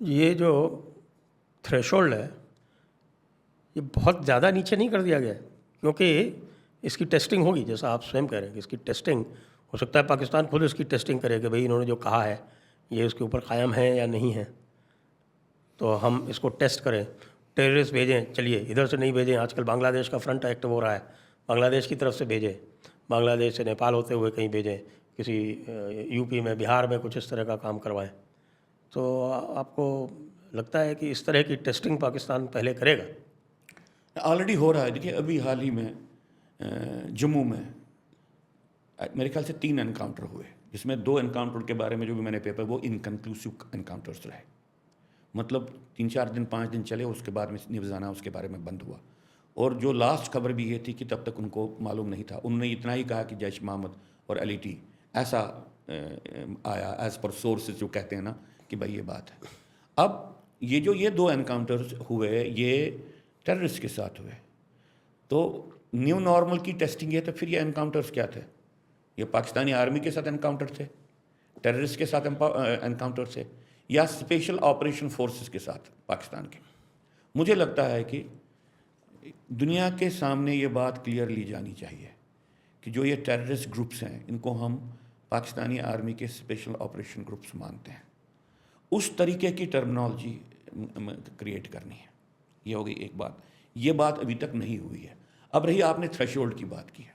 ये जो थ्रेशोल्ड है, ये बहुत ज़्यादा नीचे नहीं कर दिया गया है, क्योंकि इसकी टेस्टिंग होगी। जैसा आप स्वयं कह रहे हैं कि इसकी टेस्टिंग हो सकता है, पाकिस्तान खुद इसकी टेस्टिंग करे कि भाई इन्होंने जो कहा है ये उसके ऊपर कायम है या नहीं है, तो हम इसको टेस्ट करें। टेररिस्ट भेजें, चलिए इधर से नहीं भेजें, आजकल बांग्लादेश का फ्रंट एक्टिव हो रहा है, बांग्लादेश की तरफ से भेजें, बांग्लादेश से नेपाल होते हुए कहीं भेजें, किसी यूपी में, बिहार में कुछ इस तरह का काम करवाएं। तो आपको लगता है कि इस तरह की टेस्टिंग पाकिस्तान पहले करेगा? ऑलरेडी हो रहा है। देखिए, अभी हाल ही में जम्मू में मेरे ख्याल से 3 एनकाउंटर हुए, जिसमें 2 एनकाउंटर के बारे में जो भी मैंने पेपर, वो इनकन्क्लूसिव एनकाउंटर्स रहे। मतलब 3-4 दिन 5 दिन चले, उसके बाद में निवजाना उसके बारे में बंद हुआ। और जो लास्ट खबर भी ये थी कि तब तक उनको मालूम नहीं था, उन्होंने इतना ही कहा कि जैश मोहम्मद और LET ऐसा आया, एज पर सोर्सेज जो कहते हैं ना कि भाई ये बात है। अब ये 2 एनकाउंटर्स हुए, ये टेररिस्ट के साथ हुए, तो न्यू नॉर्मल की टेस्टिंग है, तो फिर ये एनकाउंटर्स क्या थे? ये पाकिस्तानी आर्मी के साथ एनकाउंटर थे, टेररिस्ट के साथ एनकाउंटर थे, या स्पेशल ऑपरेशन फोर्सेस के साथ पाकिस्तान के? मुझे लगता है कि दुनिया के सामने ये बात क्लियर ली जानी चाहिए कि जो ये टेररिस्ट ग्रुप्स हैं, इनको हम पाकिस्तानी आर्मी के स्पेशल ऑपरेशन ग्रुप्स मानते हैं। उस तरीके की टर्मिनोलॉजी क्रिएट करनी है। ये हो गई एक बात। ये बात अभी तक नहीं हुई है। अब रही, आपने थ्रेशोल्ड की बात की है।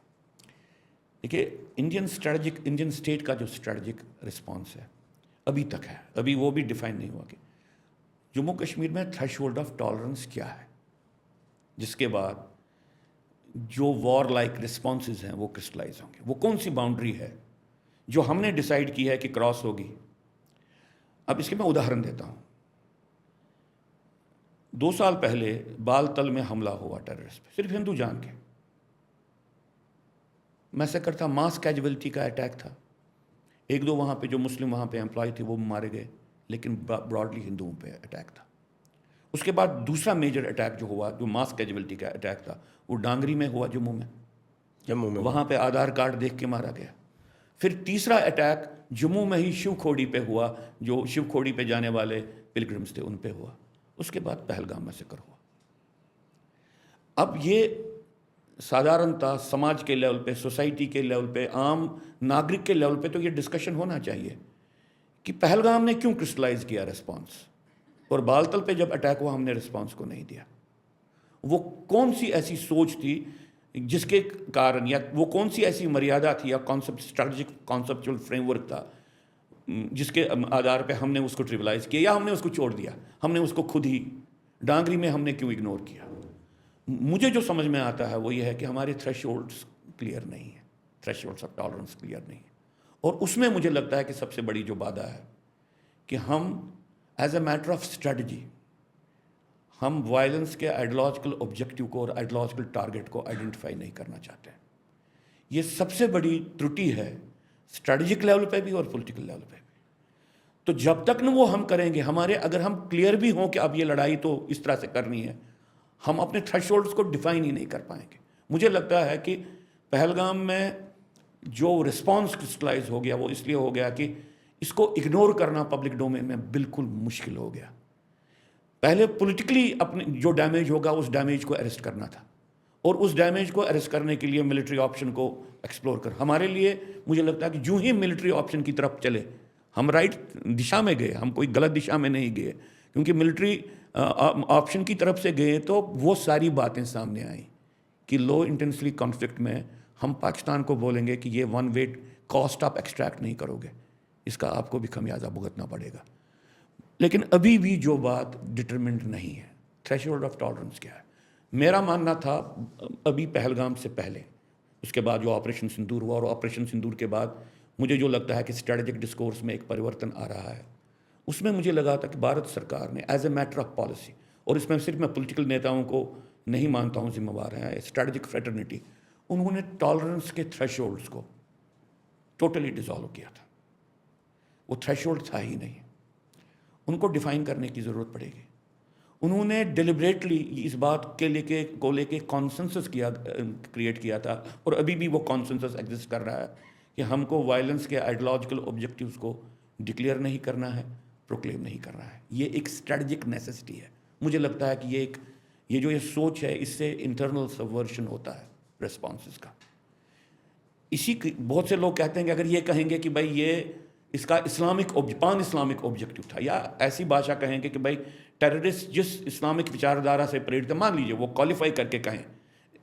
देखिए, इंडियन स्टेट का जो स्ट्रेटजिक रिस्पॉन्स है अभी तक है, अभी वो भी डिफाइन नहीं हुआ कि जम्मू कश्मीर में थ्रेशोल्ड ऑफ टॉलरेंस क्या है, जिसके बाद जो वॉर लाइक रिस्पॉन्सेज हैं वो क्रिस्टलाइज होंगे। वो कौन सी बाउंड्री है जो हमने डिसाइड की है कि क्रॉस होगी? अब इसके मैं उदाहरण देता हूँ। 2 साल पहले बालतल में हमला हुआ टेररिस्ट पे, सिर्फ हिंदू जान के। मैसेकर था, मास कैजुअलिटी का अटैक था। 1-2 वहाँ पे जो मुस्लिम वहाँ पे एम्प्लॉय थे वो मारे गए, लेकिन ब्रॉडली हिंदुओं पे अटैक था। उसके बाद दूसरा मेजर अटैक जो हुआ, जो मास कैजुअलिटी का अटैक था, वो डांगरी में हुआ, जम्मू में। वहाँ पे आधार कार्ड देख के मारा गया। फिर तीसरा अटैक जम्मू में ही शिवखोड़ी पे हुआ, जो शिवखोड़ी पे जाने वाले पिलग्रिम्स थे उन पे हुआ। उसके बाद पहलगाम मैसेकर हुआ। अब ये साधारणतः समाज के लेवल पे, सोसाइटी के लेवल पे, आम नागरिक के लेवल पे तो ये डिस्कशन होना चाहिए कि पहलगाम ने क्यों क्रिस्टलाइज किया रिस्पॉन्स, और बालतल पे जब अटैक हुआ हमने रिस्पॉन्स को नहीं दिया। वो कौन सी ऐसी सोच थी जिसके कारण, या वो कौन सी ऐसी मर्यादा थी, या कॉन्सेप्ट, स्ट्रेटजिक कॉन्सेप्चुअल फ्रेमवर्क था जिसके आधार पे हमने उसको ट्रिविलाइज किया, या हमने उसको छोड़ दिया? हमने उसको खुद ही डांगरी में हमने क्यों इग्नोर किया? मुझे जो समझ में आता है वो ये है कि हमारे थ्रेशोल्ड्स क्लियर नहीं है, थ्रेशोल्ड्स ऑफ टॉलरेंस क्लियर नहीं है। और उसमें मुझे लगता है कि सबसे बड़ी जो बाधा है कि हम as a matter of strategy, हम वायलेंस के आइडियोलॉजिकल ऑब्जेक्टिव को और आइडियोलॉजिकल टारगेट को आइडेंटिफाई नहीं करना चाहते हैं। ये सबसे बड़ी त्रुटि है, स्ट्रेटजिक लेवल पे भी और पॉलिटिकल लेवल पे भी। तो जब तक न वो हम करेंगे, हमारे, अगर हम क्लियर भी हों कि अब ये लड़ाई तो इस तरह से करनी है, हम अपने थ्रेशोल्ड्स को डिफाइन ही नहीं कर पाएंगे। मुझे लगता है कि पहलगाम में जो रिस्पॉन्स क्रिस्टलाइज हो गया वो इसलिए हो गया कि इसको इग्नोर करना पब्लिक डोमेन में बिल्कुल मुश्किल हो गया। पहले पॉलिटिकली अपने जो डैमेज होगा उस डैमेज को अरेस्ट करना था, और उस डैमेज को अरेस्ट करने के लिए मिलिट्री ऑप्शन को एक्सप्लोर कर, हमारे लिए मुझे लगता है कि जो ही मिलिट्री ऑप्शन की तरफ चले, हम राइट दिशा में गए, हम कोई गलत दिशा में नहीं गए, क्योंकि मिलिट्री ऑप्शन की तरफ से गए तो वो सारी बातें सामने आई कि लो इंटेंसिटी कॉन्फ्लिक्ट में हम पाकिस्तान को बोलेंगे कि ये वन वे कॉस्ट आप एक्सट्रैक्ट नहीं करोगे, इसका आपको भी खमियाजा भुगतना पड़ेगा। लेकिन अभी भी जो बात डिटरमिन्ड नहीं है, थ्रेशोल्ड ऑफ टॉलरेंस क्या है। मेरा मानना था अभी पहलगाम से पहले, उसके बाद जो ऑपरेशन सिंदूर हुआ, और ऑपरेशन सिंदूर के बाद मुझे जो लगता है कि स्ट्रेटजिक डिस्कोर्स में एक परिवर्तन आ रहा है, उसमें मुझे लगा था कि भारत सरकार ने as a matter of policy, और इसमें सिर्फ मैं पॉलिटिकल नेताओं को नहीं मानता हूँ जिम्मेवार हैं, स्ट्रेटजिक फ्रेटर्निटी, उन्होंने टॉलरेंस के थ्रेशोल्ड्स को टोटली डिसॉल्व किया था। वो थ्रेशोल्ड था ही नहीं, उनको डिफाइन करने की ज़रूरत पड़ेगी। उन्होंने डिलिबरेटली इस बात के लेके कॉन्सेंसस क्रिएट किया था, और अभी भी वो कॉन्सेंसस एग्जिस्ट कर रहा है कि हमको वायलेंस के आइडियोलॉजिकल ऑब्जेक्टिव्स को डिक्लेयर नहीं करना है, प्रोक्लेम नहीं कर रहा है। ये एक स्ट्रेटजिक नेसेसिटी है। मुझे लगता है कि ये सोच है, इससे इंटरनल सबवर्शन होता है रिस्पॉन्सेस का। बहुत से लोग कहते हैं कि अगर ये कहेंगे कि भाई ये इसका पान इस्लामिक ऑब्जेक्टिव था, या ऐसी भाषा कहेंगे कि भाई टेररिस्ट जिस इस्लामिक विचारधारा से प्रेरित है, मान लीजिए वो क्वालिफाई करके कहें,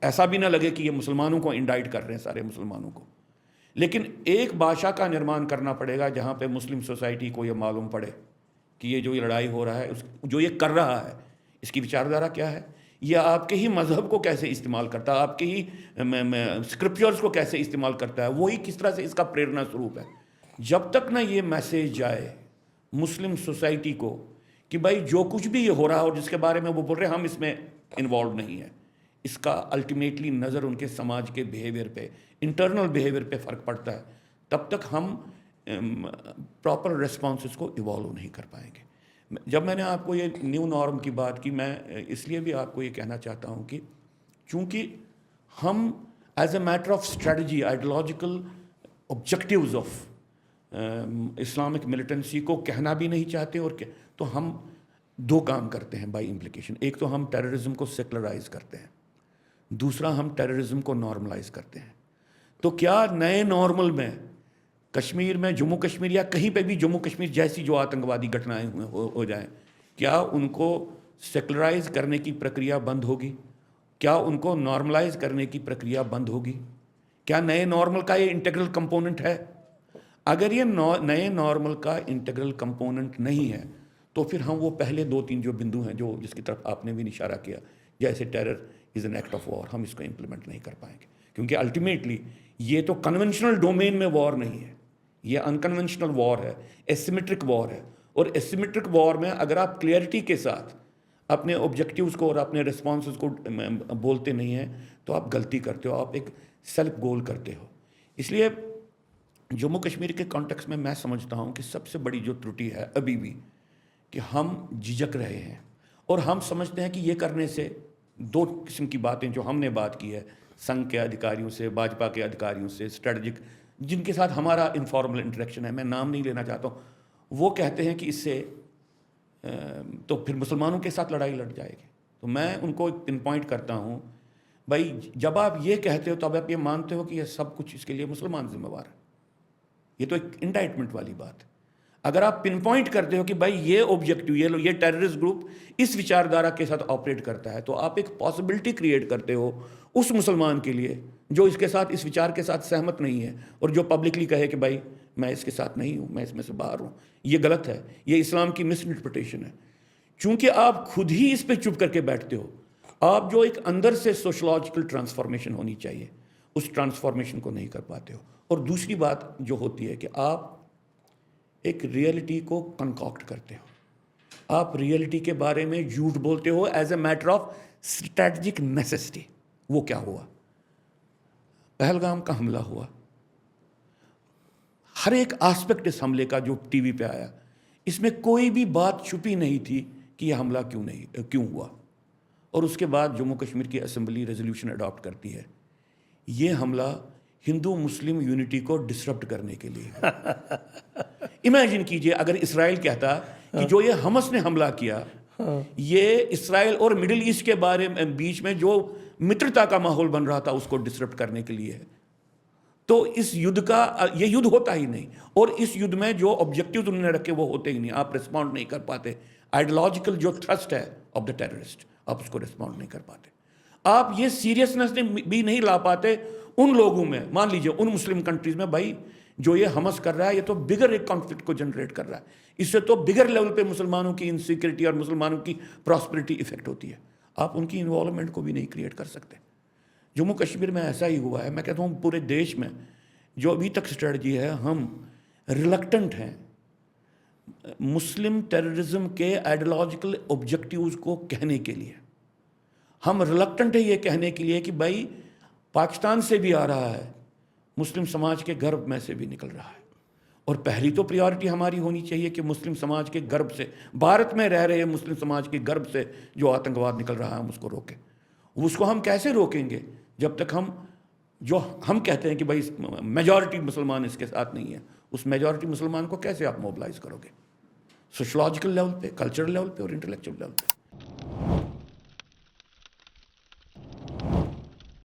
ऐसा भी ना लगे कि ये मुसलमानों को इंडाइट कर रहे हैं, सारे मुसलमानों को। लेकिन एक भाषा का निर्माण करना पड़ेगा जहाँ पे मुस्लिम सोसाइटी को ये मालूम पड़े कि ये जो ये लड़ाई हो रहा है, जो ये कर रहा है, इसकी विचारधारा क्या है, ये आपके ही मज़हब को कैसे इस्तेमाल करता है, आपके ही स्क्रिप्चर्स को कैसे इस्तेमाल करता है, वही किस तरह से इसका प्रेरणा स्वरूप है। जब तक ना ये मैसेज जाए मुस्लिम सोसाइटी को कि भाई जो कुछ भी ये हो रहा है और जिसके बारे में वो बोल रहे हैं हम इसमें इन्वॉल्व नहीं है, इसका अल्टीमेटली नज़र उनके समाज के बिहेवियर पे, इंटरनल बिहेवियर पे फ़र्क पड़ता है, तब तक हम प्रॉपर रिस्पॉन्सेस को इवॉल्व नहीं कर पाएंगे। जब मैंने आपको ये न्यू नॉर्म की बात की, मैं इसलिए भी आपको ये कहना चाहता हूँ कि चूँकि हम as a matter of strategy ideological objectives of Islamic militancy को कहना भी नहीं चाहते, और तो हम दो काम करते हैं बाय इम्प्लीकेशन। एक तो हम टेररिज्म को सेकुलराइज करते हैं, दूसरा हम टेररिज्म को नॉर्मलाइज करते हैं। तो क्या नए नॉर्मल में कश्मीर में, जम्मू कश्मीर या कहीं पे भी जम्मू कश्मीर जैसी जो आतंकवादी घटनाएं हो जाएं, क्या उनको सेकुलराइज करने की प्रक्रिया बंद होगी? क्या उनको नॉर्मलाइज करने की प्रक्रिया बंद होगी? क्या नए नॉर्मल का ये इंटीग्रल कंपोनेंट है? अगर ये नए नॉर्मल का इंटीग्रल कंपोनेंट नहीं है, तो फिर हम वो पहले 2-3 जो बिंदु हैं, जो जिसकी तरफ आपने भी इशारा किया, जैसे terror is an act of war, हम इसको इम्प्लीमेंट नहीं कर पाएंगे। क्योंकि अल्टीमेटली ये तो कन्वेंशनल डोमेन में वॉर नहीं है, ये अनकन्वेंशनल वॉर है, एसिमेट्रिक वॉर है। और एसिमेट्रिक वॉर में अगर आप क्लियरिटी के साथ अपने ऑब्जेक्टिव्स को और अपने रिस्पॉन्सेस को बोलते नहीं हैं, तो आप गलती करते हो, आप एक सेल्फ गोल करते हो। इसलिए जम्मू कश्मीर के कॉन्टेक्स्ट में मैं समझता हूँ कि सबसे बड़ी जो त्रुटि है अभी भी, कि हम झिझक रहे हैं और हम समझते हैं कि ये करने से दो किस्म की बातें जो हमने बात की है संघ के अधिकारियों से, भाजपा के अधिकारियों से, स्ट्रेटजिक जिनके साथ हमारा इनफॉर्मल इंटरेक्शन है, मैं नाम नहीं लेना चाहता हूँ, वो कहते हैं कि इससे तो फिर मुसलमानों के साथ लड़ाई लड़ जाएगी। तो मैं उनको पिन पॉइंट करता हूँ, भाई जब आप ये कहते हो तब आप ये मानते हो कि ये सब कुछ इसके लिए मुसलमान जिम्मेवार है। ये तो एक इंडाइटमेंट वाली बात है। अगर आप पिन पॉइंट करते हो कि भाई ये ऑब्जेक्टिव, ये टेररिस्ट ग्रुप इस विचारधारा के साथ ऑपरेट करता है, तो आप एक पॉसिबिलिटी क्रिएट करते हो उस मुसलमान के लिए जो इसके साथ, इस विचार के साथ सहमत नहीं है, और जो पब्लिकली कहे कि भाई मैं इसके साथ नहीं हूँ, मैं इसमें से बाहर हूँ। ये गलत है, ये इस्लाम की मिस इंटरप्रिटेशन है। चूँकि आप खुद ही इस पर चुप करके बैठते हो, आप जो एक अंदर से सोशलॉजिकल ट्रांसफॉर्मेशन होनी चाहिए, उस ट्रांसफॉर्मेशन को नहीं कर पाते हो। और दूसरी बात जो होती है कि आप एक रियलिटी को कंकॉक्ट करते हो, आप रियलिटी के बारे में झूठ बोलते हो as a matter of strategic necessity. वो क्या हुआ? पहलगाम का हमला हुआ, हर एक एस्पेक्ट इस हमले का जो टीवी पे आया, इसमें कोई भी बात छुपी नहीं थी कि यह हमला क्यों हुआ। और उसके बाद जम्मू कश्मीर की असेंबली रेजोल्यूशन अडॉप्ट करती है, ये हमला हिंदू मुस्लिम यूनिटी को डिसरप्ट करने के लिए। इमेजिन कीजिए अगर इसराइल कहता कि जो ये हमस ने हमला किया, ये इसराइल और मिडिल ईस्ट के बारे में बीच में जो मित्रता का माहौल बन रहा था उसको डिसरप्ट करने के लिए है, तो इस युद्ध का, ये युद्ध होता ही नहीं। और इस युद्ध में जो ऑब्जेक्टिव उन्होंने रखे वो होते ही नहीं, आप रिस्पॉन्ड नहीं कर पाते। आइडियोलॉजिकल जो थ्रस्ट है ऑफ द टेररिस्ट, आप उसको रिस्पॉन्ड नहीं कर पाते। आप ये सीरियसनेस भी नहीं ला पाते उन लोगों में, मान लीजिए उन मुस्लिम कंट्रीज में, भाई जो ये हमस कर रहा है ये तो बिगर एक कॉन्फ्लिक्ट को जनरेट कर रहा है, इससे तो बिगर लेवल पे मुसलमानों की इनसिक्योरिटी और मुसलमानों की प्रॉस्पेरिटी इफेक्ट होती है। आप उनकी इन्वॉल्वमेंट को भी नहीं क्रिएट कर सकते। जम्मू कश्मीर में ऐसा ही हुआ है। मैं कहता हूँ पूरे देश में जो अभी तक स्ट्रेटजी है, हम रिलक्टेंट हैं मुस्लिम टेररिज्म के आइडियोलॉजिकल ऑब्जेक्टिव्स को कहने के लिए। हम रिलक्टेंट है ये कहने के लिए कि भाई पाकिस्तान से भी आ रहा है, मुस्लिम समाज के गर्भ में से भी निकल रहा है, और पहली तो प्रायोरिटी हमारी होनी चाहिए कि मुस्लिम समाज के गर्भ से, भारत में रह रहे मुस्लिम समाज के गर्भ से जो आतंकवाद निकल रहा है हम उसको रोकें। उसको हम कैसे रोकेंगे? जब तक हम कहते हैं कि भाई मेजॉरिटी मुसलमान इसके साथ नहीं है, उस मेजॉरिटी मुसलमान को कैसे आप मोबिलाइज करोगे? सोशलॉजिकल लेवल पे, कल्चरल लेवल पे और इंटेलेक्चुअल लेवल पे।